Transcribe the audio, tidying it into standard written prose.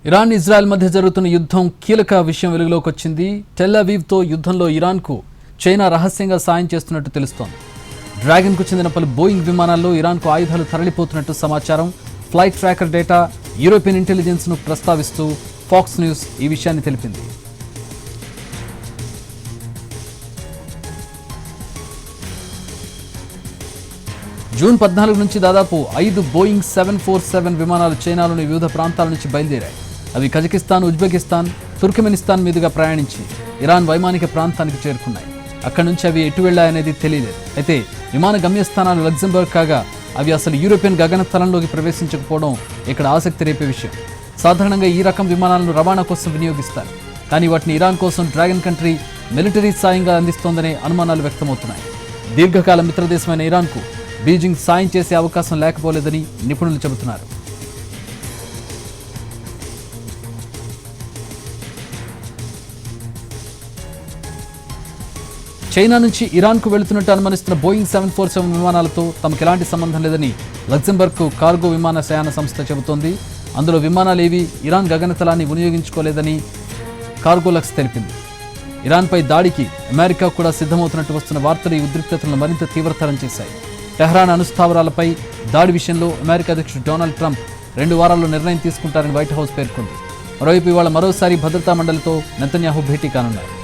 Iran Israel మధ్య జరుగుతున్న యుద్ధం కీలక విషయం వెలుగులోకి వచ్చింది. టెల్ అవీవ్తో యుద్ధంలో ఇరాన్కు చైనా రహస్యంగా సాయం చేస్తున్నట్టు తెలుస్తోంది. డ్రాగన్కు చెందిన పలు బోయింగ్ విమానాల్లో ఇరాన్కు ఆయుధాలు తరలిపోతున్నట్టు సమాచారం. ఫ్లైట్ ట్రాకర్ డేటా యూరోపియన్ ఇంటెలిజెన్స్ను ప్రస్తావిస్తూ ఫాక్స్ న్యూస్ ఈ విషయాన్ని తెలిపింది. జూన్ 14 నుంచి దాదాపు 5 బోయింగ్ 747 విమానాలు చైనాలోని వివిధ ప్రాంతాల నుంచి బయలుదేరాయి. అవి కజకిస్తాన్, ఉజ్బెకిస్తాన్, తుర్కమెనిస్తాన్ మీదుగా ప్రయాణించి ఇరాన్ వైమానిక ప్రాంతానికి చేరుకున్నాయి. అక్కడి నుంచి అవి ఎటు వెళ్లాయనేది తెలియలేదు. అయితే విమాన గమ్యస్థానాలు లగ్జంబర్గ్ కాగా అవి అసలు యూరోపియన్ గగనతలంలోకి ప్రవేశించకపోవడం ఇక్కడ ఆసక్తి రేపే విషయం. సాధారణంగా ఈ రకం విమానాలను రవాణా కోసం వినియోగిస్తారు. కానీ వాటిని ఇరాన్ కోసం డ్రాగన్ కంట్రీ మిలిటరీ సాయంగా అందిస్తోందనే అనుమానాలు వ్యక్తమవుతున్నాయి. దీర్ఘకాల మిత్రదేశమైన ఇరాన్కు బీజింగ్ సాయం చేసే అవకాశం లేకపోలేదని నిపుణులు చెబుతున్నారు. చైనా నుంచి ఇరాన్కు వెళుతున్నట్టు అనుమానిస్తున్న బోయింగ్ 747 విమానాలతో తమకు ఎలాంటి సంబంధం లేదని లగ్జంబర్గ్కు కార్గో విమానయాన సంస్థ చెబుతోంది. అందులో విమానాలేవి ఇరాన్ గగనతలాన్ని వినియోగించుకోలేదని కార్గోలక్స్ తెలిపింది. ఇరాన్పై దాడికి అమెరికా కూడా సిద్ధమవుతున్నట్టు వస్తున్న వార్తలు ఈ ఉద్రిక్తతలను మరింత తీవ్రతరం చేశాయి. టెహ్రాన్ అణుస్థావరాలపై దాడి విషయంలో అమెరికా అధ్యక్షుడు డొనాల్డ్ ట్రంప్ 2 వారాల్లో నిర్ణయం తీసుకుంటారని వైట్ హౌస్ పేర్కొంది. మరోవైపు ఇవాళ మరోసారి భద్రతా మండలితో నెతన్యాహు భేటీ కానున్నారు.